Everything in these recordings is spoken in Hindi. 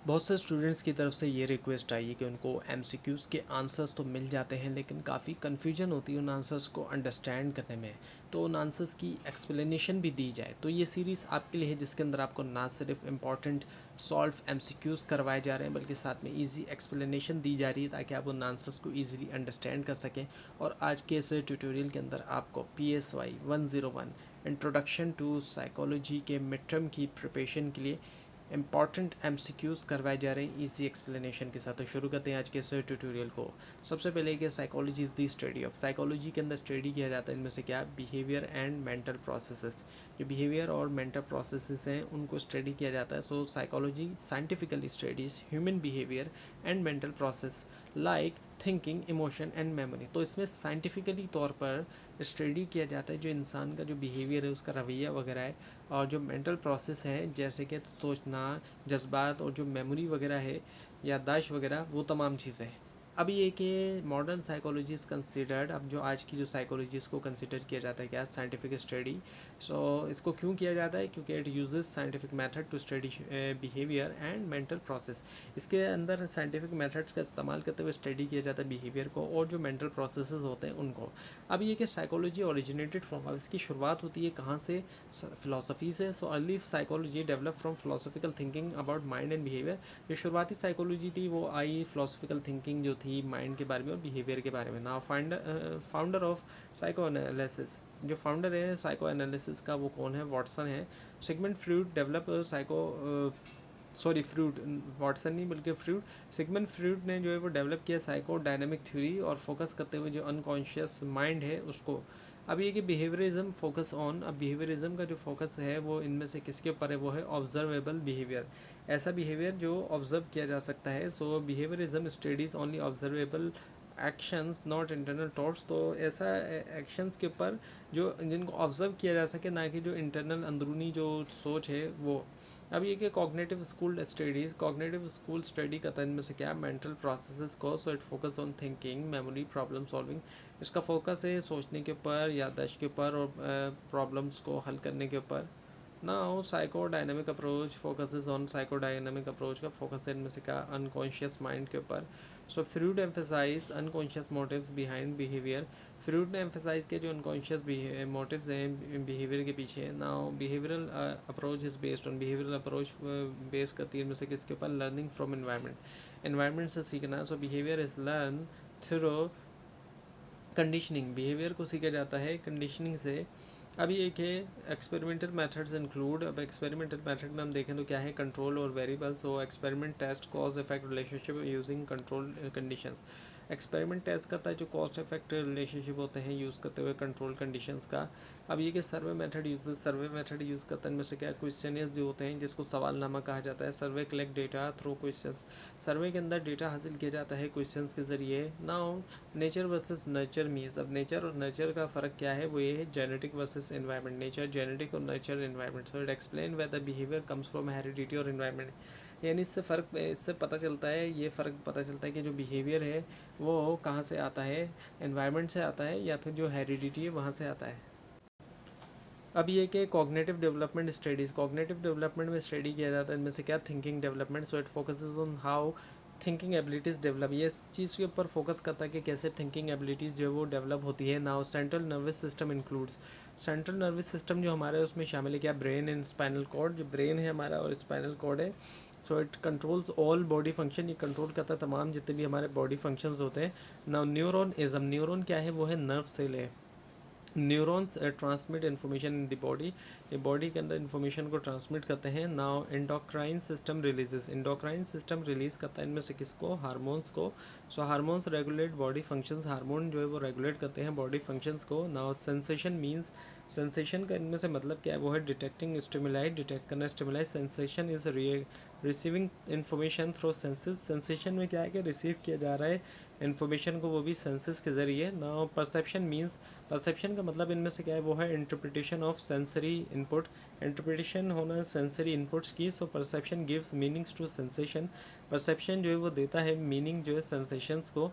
बहुत से स्टूडेंट्स की तरफ से ये रिक्वेस्ट आई है कि उनको एमसीक्यूज़ के आंसर्स तो मिल जाते हैं लेकिन काफ़ी कन्फ्यूजन होती है उन आंसर्स को अंडरस्टैंड करने में। तो उन आंसर्स की एक्सप्लेनेशन भी दी जाए। तो ये सीरीज़ आपके लिए है जिसके अंदर आपको ना सिर्फ इम्पॉर्टेंट सॉल्व एमसीक्यूज़ करवाए जा रहे हैं बल्कि साथ में ईजी एक्सप्लेनेशन दी जा रही है ताकि आप उन आंसर्स को ईजिली अंडरस्टैंड कर सकें। और आज के इस ट्यूटोरियल के अंदर आपको PSY 101 इंट्रोडक्शन टू साइकोलॉजी के मिड टर्म की प्रिपरेशन के लिए इंपॉर्टेंट एमसीक्यूज़ करवाए जा रहे हैं इजी एक्सप्लेनेशन के साथ। तो शुरू करते हैं आज के इस ट्यूटोरियल को। सबसे पहले कि psychology is the study of, psychology के अंदर स्टडी किया जाता है इनमें से क्या, बिहेवियर एंड मेंटल प्रोसेसेस। जो बिहेवियर और मेंटल प्रोसेसेस हैं उनको स्टडी किया जाता है। So psychology scientifically studies human behaviour and mental process like thinking, emotion and memory. तो इसमें साइंटिफिकली तौर पर स्टडी किया जाता है जो इंसान का जो बिहेवियर है उसका रवैया वगैरह है, और जो मेंटल प्रोसेस है जैसे कि सोचना, जज्बात और जो मेमोरी वगैरह है, याददाश्त वगैरह, वो तमाम चीज़ें हैं। अब ये कि मॉडर्न साइकोलॉजी इज़ कंसिडर्ड, अब जो आज की जो साइकोलॉजी इसको कंसिडर किया जाता है क्या, साइंटिफिक स्टडी। सो इसको क्यों किया जाता है, क्योंकि it uses scientific method to study behaviour and mental process. इसके अंदर साइंटिफिक मेथड्स का इस्तेमाल करते हुए स्टडी किया जाता है बिहेवियर को और जो मेंटल प्रोसेसेस होते हैं उनको। अब ये कि साइकोलॉजी ओरिजिनेटेड फ्रॉम, अब इसकी शुरुआत होती है कहाँ से, फिलोसफी से। So early psychology develop from philosophical thinking about mind and behaviour. जो शुरुआती साइकोलॉजी थी वो आई फिलोसफिकल थिंकिंग जो थी माइंड के बारे में और बिहेवियर के बारे में। Now founder of psychoanalysis, जो फाउंडर है साइको एनालिसिस का वो कौन है, वॉटसन है। Sigmund Freud develop psycho sorry Freud, Watson नहीं बल्कि फ्रूड, सिगमंड फ्रूड ने जो है वो डेवलप किया साइको डायनेमिक थ्योरी और फोकस करते हुए जो अनकॉन्शियस माइंड है उसको। अब ये कि बिहेवियरिज्म फोकस ऑन, अब बिहेवियरिज्म का जो फोकस है वो इनमें से किसके ऊपर है, वो है ऑब्जर्वेबल बिहेवियर, ऐसा बिहेवियर जो ऑब्जर्व किया जा सकता है। So behaviourism studies only observable actions not internal thoughts. तो ऐसा एक्शंस के ऊपर जो जिनको ऑब्जर्व किया जा सके, ना कि जो इंटरनल अंदरूनी जो सोच है वो। अब ये कि cognitive school studies, cognitive school study करता है इनमें से क्या, मेंटल प्रोसेसेस को। So it focus on thinking, memory, problem solving. इसका फोकस है सोचने के ऊपर, याददाश्त के ऊपर और प्रॉब्लम्स को हल करने के ऊपर। Now psychodynamic approach focuses on, psychodynamic approach का फोकस है इनमें से क्या, अनकॉन्शियस माइंड के ऊपर। So Freud emphasize unconscious motives behind behaviour. Freud ने एम्फेसाइज किया जो अनकॉन्शियस मोटिव्स हैं बिहेवियर के पीछे। Now behavioural approach is based on, behavioural approach base करती है इनमें से किसके ऊपर, लर्निंग फ्रॉम एनवायरनमेंट, एनवायरनमेंट से सीखना। So behaviour is learn through conditioning, behaviour को सीखा जाता है कंडीशनिंग से। अब ये कि एक्सपेरिमेंटल मेथड्स इंक्लूड, अब एक्सपेरिमेंटल मेथड में हम देखें तो क्या है, कंट्रोल और वेरिएबल्स। हो experiment test cause effect relationship using control conditions. Experiment test करता है जो कॉस्ट इफेक्ट रिलेशनशिप होते हैं यूज़ करते हुए कंट्रोल कंडीशंस का। अब ये कि survey method use, survey method use करता है इनमें से क्या, क्वेश्चनियर्स जो होते हैं जिसको सवालनामा कहा जाता है। सर्वे कलेक्ट डेटा थ्रू क्वेश्चंस, सर्वे के अंदर डेटा हासिल किया जाता है क्वेश्चंस के ज़रिए। Now nature versus nurture means, अब नेचर और नर्चर का फ़र्क क्या है, वो ये है genetic versus environment, nature genetic और nurture environment. So it explain whether behaviour comes from heredity और एनवायरनमेंट। यानी इससे फ़र्क, इससे पता चलता है, ये फ़र्क पता चलता है कि जो बिहेवियर है वो कहाँ से आता है, एनवायरनमेंट से आता है या फिर जो हेरिडिटी है वहाँ से आता है। अब ये कि cognitive development studies, cognitive development में स्टडी किया जाता है इनमें से क्या, thinking development. So it focuses on how thinking abilities develop, ये इस चीज़ के ऊपर फोकस करता है कि कैसे थिंकिंग एबिलिटीज़ जो है वो डेवलप होती है। Now central nervous system includes, central nervous system जो हमारा है उसमें शामिल है क्या, ब्रेन एंड स्पाइनल कॉर्ड, जो ब्रेन है हमारा और स्पाइनल कॉर्ड है। So it controls all body function, ये कंट्रोल करता है तमाम जितने भी हमारे बॉडी फंक्शंस होते हैं। नाउ न्यूरॉन इज़, अब न्यूरॉन क्या है, वो है नर्व सेल है। Neurons transmit information in the body, ये बॉडी के अंदर इन्फॉर्मेशन को ट्रांसमिट करते हैं। Now endocrine system releases, endocrine system release करता है इनमें से किसको, हार्मोन्स को। So hormones regulate body functions, hormone जो है वो रेगुलेट करते हैं बॉडी फंक्शंस को। नाउ सेंसेशन मीन्स, सेंसेशन का इनमें से मतलब क्या है, वो है डिटेक्टिंग स्टिमुलाई, डिटेक्ट करना stimuli. Sensation is receiving information through senses, sensation में क्या है कि रिसीव किया जा रहा है इन्फॉर्मेशन को, वो भी सेंसेस के ज़रिए। नाउ परसेप्शन मीन्स, परसेप्शन का मतलब इनमें से क्या है, वो है interpretation of sensory input, interpretation होना सेंसरी इनपुट्स की। So perception gives meanings to sensation, perception जो है वो देता है मीनिंग जो है सेंसेशंस को।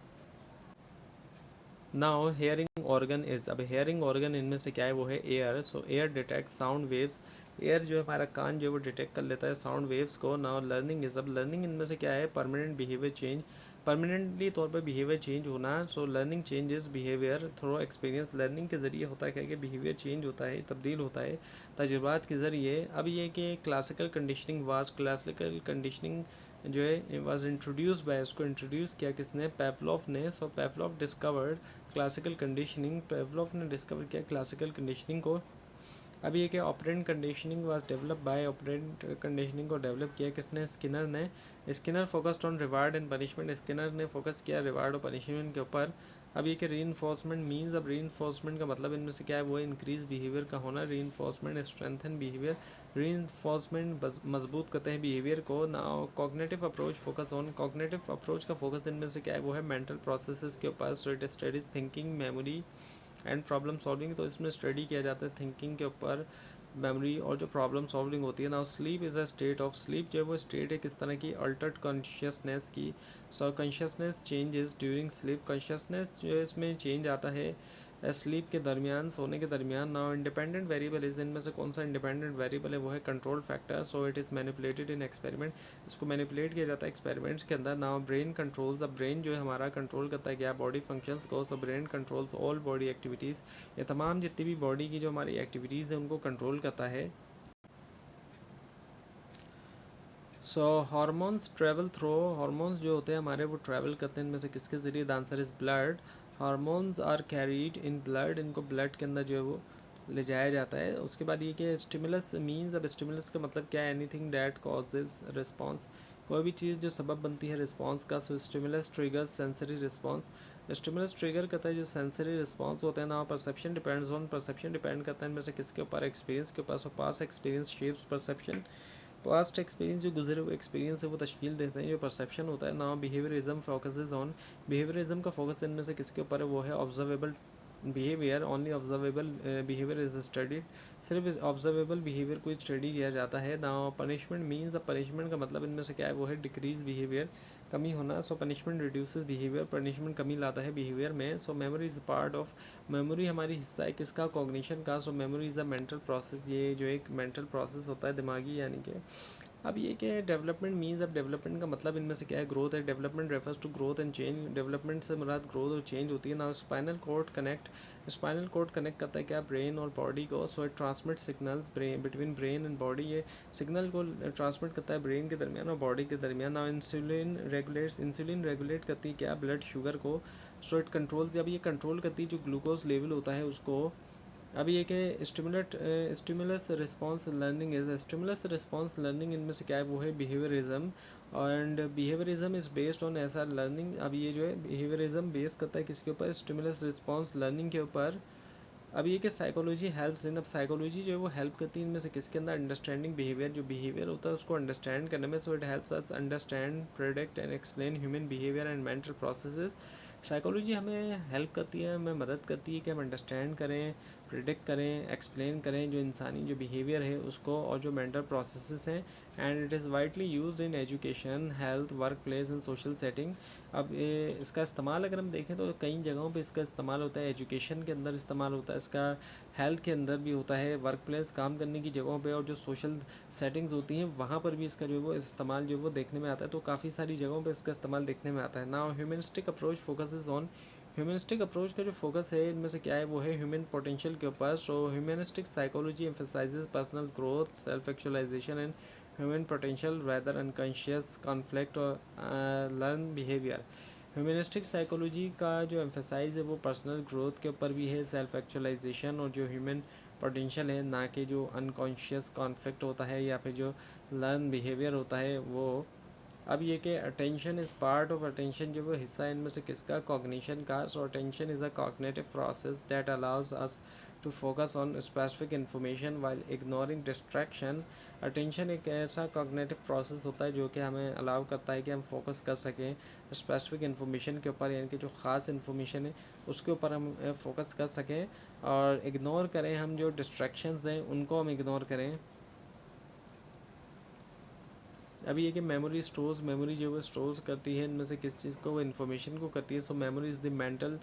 नाउ हेयरिंग ऑर्गन इज, अब हेयरिंग ऑर्गन इनमें से क्या है, वो है एयर। सो air detect sound waves, air जो है हमारा कान जो है वो डिटेक्ट कर लेता है साउंड वेव्स को। नाउ लर्निंग इज, अब लर्निंग इनमें से क्या है, परमानेंट बिहेवियर चेंज, परमानेंटली तौर पर बिहेवियर चेंज होना। So learning changes behaviour through experience, learning के ज़रिए होता है क्या कि बिहेवियर चेंज होता है, तब्दील होता है तजुर्बात के ज़रिए। अब ये कि classical conditioning was, classical conditioning जो है वाज इंट्रोड्यूस बाय, उसको इंट्रोड्यूस किया किसने, पेवलोव ने। सो पेवलोव डिस्कवर्ड क्लासिकल कंडीशनिंग, पेवलोव ने डिस्कवर किया क्लासिकल कंडीशनिंग को। अब ये कि operant conditioning was develop by, operant conditioning को डेवलप किया किसने, स्किनर ने। Skinner focused on reward and punishment, Skinner ने फोकस किया रिवार्ड और पनिशमेंट के ऊपर। अब ये कि री इन्फोर्समेंट मीन्स, अब री इन्फोर्समेंट का मतलब इनमें से क्या है, वो इंक्रीज बिहेवियर का होना। री इन्फोर्समेंट स्ट्रेंथन बिहेवियर, री इन्फोर्समेंट मजबूत करते हैं बिहेवियर को। ना cognitive approach focus on, cognitive approach का फोकस इनमें से क्या है, वो है मेंटल प्रोसेसेस के ऊपर। So it studies thinking, memory and problem solving, तो इसमें स्टडी किया जाता है थिंकिंग के ऊपर, मेमोरी और जो प्रॉब्लम सॉल्विंग होती है ना। Sleep is a state of, sleep जो है वो स्टेट है किस तरह की, अल्टर्ड कॉन्शियसनेस की। सो consciousness changes during sleep, consciousness जो है इसमें चेंज आता है स्लीप के दरमियान, सोने के दरमियान। नाउ इंडिपेंडेंट वेरिएबल इज, इनमें से कौन सा इंडिपेंडेंट वेरिएबल है, वो है control factor. So it is manipulated in experiment, इसको मैनिपुलेट किया जाता है एक्सपेरिमेंट्स के अंदर। नाउ ब्रेन कंट्रोल्स, अब ब्रेन जो है हमारा कंट्रोल करता है क्या, बॉडी फंक्शंस को। So brain controls all body activities, ये तमाम जितनी भी बॉडी की जो हमारी एक्टिविटीज़ हैं उनको कंट्रोल करता है। सो हार्मोन्स ट्रेवल थ्रू, हार्मोन्स जो होते हैं हमारे वो ट्रैवल करते हैं इनमें से किसके ज़रिए, the answer is blood. Hormones are carried in blood, इनको ब्लड के अंदर जो है वो ले जाया जाता है। उसके बाद ये कि स्टिमुलस मीन्स, अब स्टिमुलस का मतलब क्या है, एनीथिंग दैट कॉजेज रिस्पॉन्स, कोई भी चीज़ जो सबब बनती है रिस्पॉन्स का। So stimulus triggers sensory response, stimulus trigger करता है जो सेंसरी रिस्पॉन्स होते हैं ना। Perception depends on, perception depend करता है इनमें से किसके ऊपर, एक्सपीरियंस के ऊपर। So pass experience shapes perception, past experience जो गुजरे हुए एक्सपीरियंस है वो तश्कील देते हैं जो परसेप्शन होता है ना। बिहेवियरिज्म फोकसेस ऑन, बिहेवियरिज्म का फोकस इनमें से किसके ऊपर है, वो है observable behaviour, only observable behaviour is studied, सिर्फ ऑब्जर्वेबल बिहेवियर को स्टडी किया जाता है ना। पनिशमेंट मीन्स, अब पनिशमेंट का मतलब इनमें से क्या है, वो है डिक्रीज बिहेवियर, कमी होना। So punishment reduces behaviour, punishment कमी लाता है बिहेवियर में। So memory is part of, memory हमारी हिस्सा है किसका, कॉग्निशन का। So memory is a mental process, ये जो एक मेंटल प्रोसेस होता है दिमागी, यानी कि अब ये क्या है, डेवलपमेंट मीन्स, अब डेवलपमेंट का मतलब इनमें से क्या है, ग्रोथ है। Development refers to growth and change, development से मुराद ग्रोथ और चेंज होती है ना। Spinal cord connect, spinal cord connect करता है क्या, ब्रेन और बॉडी को। So it transmit signals brain, between brain and body, ये सिग्नल को ट्रांसमिट करता है ब्रेन के दरमियान और बॉडी के दरमियान। ना इंसुलिन रेगुलेट्स, इंसुलिन रेगुलेट करती है क्या, ब्लड शुगर को। सो इट कंट्रोल, जब ये कंट्रोल करती है जो ग्लूकोज लेवल होता है उसको। अब ये कि stimulate, stimulus response learning is, stimulus response learning इनमें से क्या है, वो है behaviourism. And behaviourism is based on ऐसा लर्निंग, अब ये जो है बिहेवियरिज्म बेस करता है किसके ऊपर, स्टिमुलस रिस्पॉन्स लर्निंग के ऊपर। अब ये कि साइकोलॉजी हेल्प्स इन, अब साइकोलॉजी जो है वो हेल्प करती है इनमें से किसके अंदर, अंडरस्टैंडिंग बिहेवियर, जो बिहेवियर होता है उसको अंडरस्टैंड करने में। So it helps us understand, predict and explain human behaviour and mental processes. Psychology हमें हेल्प करती है, हमें मदद करती है कि हम अंडरस्टैंड करें, प्रिडिक्ट करें, एक्सप्लेन करें जो इंसानी जो बिहेवियर है उसको और जो मेंटल प्रोसेसेस हैं। And it is widely used in education, health, work place and social setting. अब इसका इस्तेमाल अगर हम देखें तो कई जगहों पे इसका इस्तेमाल होता है, एजुकेशन के अंदर इस्तेमाल होता है इसका, हेल्थ के अंदर भी होता है, वर्क प्लेस काम करने की जगहों पे और जो सोशल सेटिंग्स होती हैं वहाँ पर भी इसका जो है वो इस्तेमाल जो है वो देखने में आता है। तो काफ़ी सारी जगहों पे इसका इस्तेमाल देखने में आता है ना। Humanistic approach focuses on, humanistic approach का जो फोकस है इनमें से क्या है, वो है ह्यूमन पोटेंशियल के ऊपर। So humanistic psychology emphasizes personal growth, self actualization and human potential rather unconscious conflict और लर्न बिहेवियर। ह्यूमनिस्टिक साइकोलॉजी का जो एम्फेसाइज है वो पर्सनल ग्रोथ के ऊपर भी है, सेल्फ एक्चुअलाइजेशन और जो ह्यूमन पोटेंशियल है, ना कि जो अनकॉन्शियस कॉन्फ्लिक्ट होता है या फिर जो लर्न बिहेवियर होता है वो। अब ये कि attention is part of, attention जो वो हिस्सा है इनमें से किसका, कॉग्निशन का। So attention is a cognitive process that allows us to focus on specific information while ignoring distraction. Attention एक ऐसा कॉग्निटिव प्रोसेस होता है जो कि हमें अलाउ करता है कि हम फोकस कर सकें स्पेसिफिक इन्फॉर्मेशन के ऊपर, यानी कि जो ख़ास इन्फॉर्मेशन है उसके ऊपर हम फोकस कर सकें और इग्नोर करें, हम जो डिस्ट्रैक्शंस हैं उनको हम इग्नोर करें। अभी ये कि मेमोरी स्टोर्स, मेमोरी जो है स्टोर्स करती है इनमें से किस चीज़ को, वो इन्फॉर्मेशन को करती है। So memory is the mental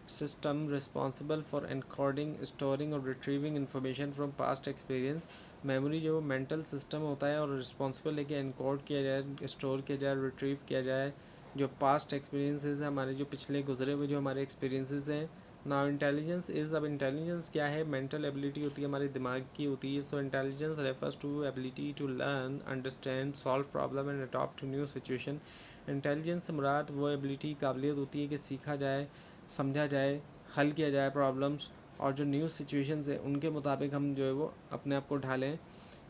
system responsible for encoding, storing और retrieving information from past experience. Memory जो मेंटल सिस्टम होता है और रिस्पॉन्सिबल है कि एनकोड किया जाए, स्टोर किया जाए, रिट्रीव किया जाए जो पास्ट एक्सपीरियंसेस हैं, हमारे जो पिछले गुजरे हुए जो हमारे एक्सपीरियंसेस हैं। नाउ इंटेलिजेंस इज़, अब इंटेलिजेंस क्या है? मेंटल एबिलिटी होती है, हमारे दिमाग की होती है। So intelligence refers to ability to learn, understand, solve problem and adopt to new situation. Intelligence से मुराद वो एबिलिटी, काबिलियत होती है कि सीखा जाए, समझा जाए, हल किया जाए प्रॉब्लम्स, और जो न्यू सिचुएशंस है उनके मुताबिक हम जो है वो अपने आप को ढालें।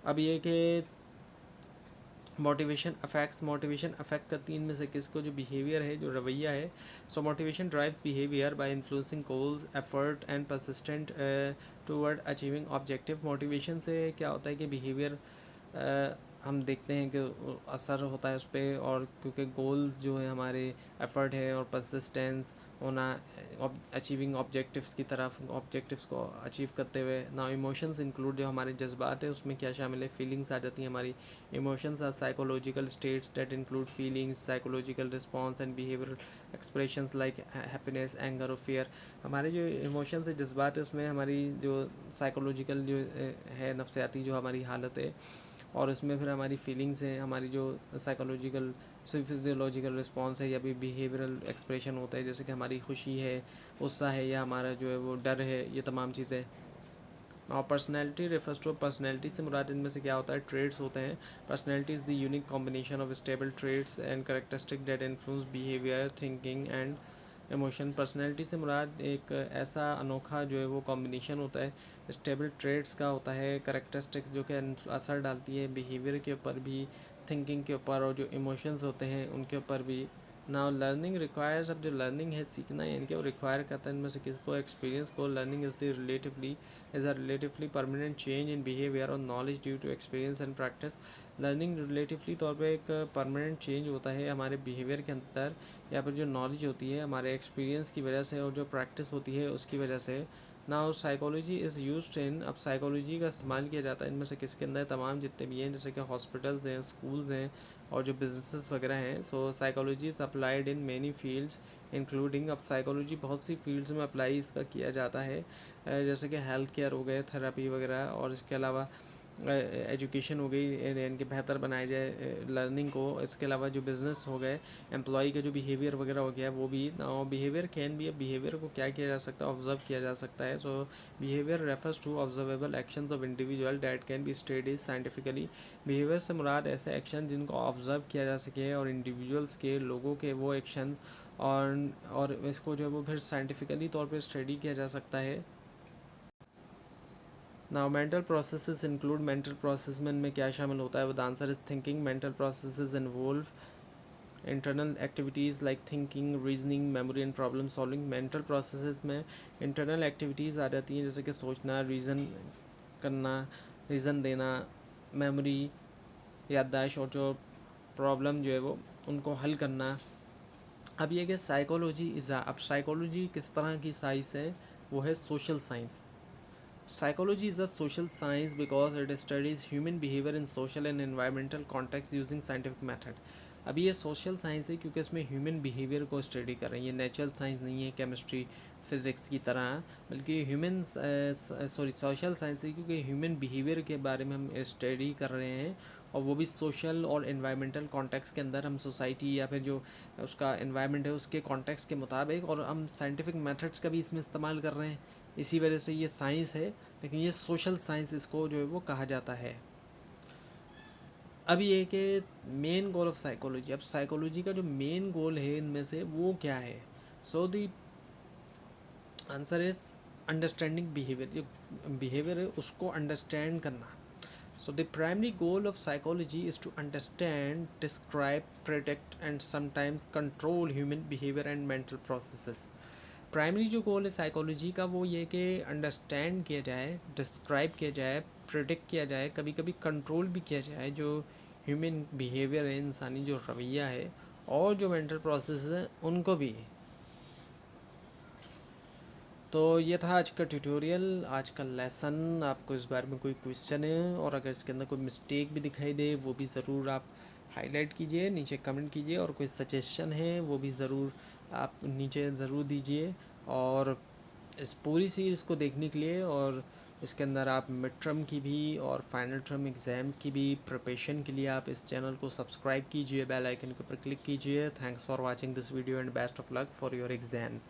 अब ये कि मोटिवेशन अफेक्ट करती है इनमें से किसको? जो बिहेवियर है, जो रवैया है। So motivation drives behaviour by influencing goals, effort and persistent toward achieving objective. Motivation से क्या होता है कि बिहेवियर हम देखते हैं कि असर होता है उस पर, और क्योंकि गोल्स जो है हमारे, एफर्ट है और परसिस्टेंस होना अचीविंग ऑब्जेक्टिव्स की तरफ, ऑब्जेक्टिव्स को अचीव करते हुए। ना इमोशंस इंक्लूड, जो हमारे जज्बात है उसमें क्या शामिल है? फीलिंग्स आ जाती हैं हमारी। Emotions are psychological states that include feelings, psychological response and behavioural expressions like happiness, anger और फेयर। हमारे जो इमोशंस है, जज्बात है, उसमें हमारी जो साइकोलॉजिकल जो है, नफ्सियाती जो हमारी हालत है, और उसमें फिर हमारी फीलिंग्स हैं, हमारी जो साइकोलॉजिकल फिजियोलॉजिकल रिस्पॉन्स है, या भी बिहेवियरल एक्सप्रेशन होता है, जैसे कि हमारी खुशी है, गुस्सा है, या हमारा जो है वो डर है, ये तमाम चीज़ें। और पर्सनैलिटी रेफर्स टू, पर्सनैलिटी से मुराद इनमें से क्या होता है? ट्रेड्स होते हैं। Personality is the unique combination of stable traits and characteristic that influence behaviour, thinking and emotion. Personality से मुराद एक ऐसा अनोखा जो है वो कॉम्बिनेशन होता है स्टेबल ट्रेड्स का होता है, करेक्टरिस्टिक्स जो कि असर डालती है बिहेवियर के ऊपर भी, थिंकिंग के ऊपर, और जो इमोशंस होते हैं उनके ऊपर भी। नाउ लर्निंग रिक्वायर्स, अब जो लर्निंग है, सीखना, यानी कि वो रिक्वायर करता है इनमें से किसको? एक्सपीरियंस को। Learning is a relatively permanent change in behaviour और knowledge due to experience and practice. Learning relatively तौर पे एक परमानेंट चेंज होता है हमारे बिहेवियर के अंदर, या फिर जो नॉलेज होती है हमारे एक्सपीरियंस की वजह से, और जो प्रैक्टिस होती है उसकी वजह से। Now psychology is used in, अब साइकोलॉजी का इस्तेमाल किया जाता है इनमें से किसके अंदर? तमाम जितने भी हैं, जैसे कि हॉस्पिटल्स हैं, स्कूल्स हैं, और जो बिजनेसेस वगैरह हैं। So psychology is applied in many fields including, अब साइकोलॉजी बहुत सी फील्ड्स में अप्लाई इसका किया जाता है, जैसे कि हेल्थ केयर हो गए, थेरेपी वगैरह, और इसके अलावा एजुकेशन हो गई, यानी कि बेहतर बनाया जाए लर्निंग को। इसके अलावा जो बिज़नेस हो गए, एम्प्लॉई का जो बिहेवियर वगैरह हो गया वो भी। बिहेवियर कैन बी, बिहेवियर को क्या किया जा सकता है? ऑब्जर्व किया जा सकता है। So behaviour refers to observable actions of individual that can be studies scientifically. Behaviour से मुराद ऐसे एक्शन जिनको ऑब्जर्व किया जा सके, और इंडिविजुअल्स के, लोगों के वो एक्शन, और इसको जो है वो फिर साइंटिफिकली तौर पर स्टडी किया जा सकता है। Now mental processes include, mental process में इनमें क्या शामिल होता है? वो the answer is thinking. Mental processes involve internal activities like thinking, reasoning, memory and problem solving. Mental processes में इंटरनल एक्टिविटीज़ आ जाती हैं, जैसे कि सोचना, रीज़न करना, रीज़न देना, मेमोरी, याददाश्त, और जो प्रॉब्लम जो है वो उनको हल करना। अब ये कि साइकोलॉजी अब साइकोलॉजी किस तरह की साइंस है? वो है social science. Psychology is a social science because it studies human behavior in social and environmental context using scientific method. अभी ये सोशल साइंस है क्योंकि इसमें ह्यूमन बिहेवियर को स्टडी कर रहे हैं। ये नेचुरल साइंस नहीं है केमिस्ट्री फिज़िक्स की तरह, बल्कि सोशल साइंस है क्योंकि ह्यूमन बिहेवियर के बारे में हम स्टडी कर रहे हैं, और वो भी सोशल और इन्वायरमेंटल कॉन्टेक्स्ट के अंदर। हम सोसाइटी या फिर जो उसका इन्वायरमेंट है उसके कॉन्टेक्स्ट के मुताबिक, और हम साइंटिफिक मेथड्स का भी इसमें इस्तेमाल कर रहे हैं। इसी वजह से ये साइंस है, लेकिन ये सोशल साइंस इसको जो है वो कहा जाता है। अब ये कि मेन गोल ऑफ साइकोलॉजी, अब साइकोलॉजी का जो मेन गोल है इनमें से वो क्या है? So the answer is understanding behaviour. जो बिहेवियर है उसको अंडरस्टैंड करना। So the primary goal of psychology is to understand, describe, predict and sometimes control human behaviour and mental processes. Primary जो गोल है साइकोलॉजी का वो ये कि अंडरस्टैंड किया जाए, डिस्क्राइब किया जाए, प्रिडिक्ट किया जाए, कभी कभी कंट्रोल भी किया जाए जो ह्यूमन बिहेवियर है, इंसानी जो रवैया है, और जो मेंटल प्रोसेस है उनको भी। तो ये था आज का ट्यूटोरियल, आज का लेसन। आपको इस बारे में कोई क्वेश्चन है, और अगर इसके अंदर कोई मिस्टेक भी दिखाई दे वो भी ज़रूर आप हाईलाइट कीजिए, नीचे कमेंट कीजिए, और कोई सजेशन है वो भी ज़रूर आप नीचे ज़रूर दीजिए। और इस पूरी सीरीज़ को देखने के लिए और इसके अंदर आप मिड टर्म की भी और फाइनल टर्म एग्ज़ाम्स की भी प्रिपरेशन के लिए आप इस चैनल को सब्सक्राइब कीजिए, बेल आइकन के ऊपर क्लिक कीजिए। Thanks for watching this video and best of luck for your exams.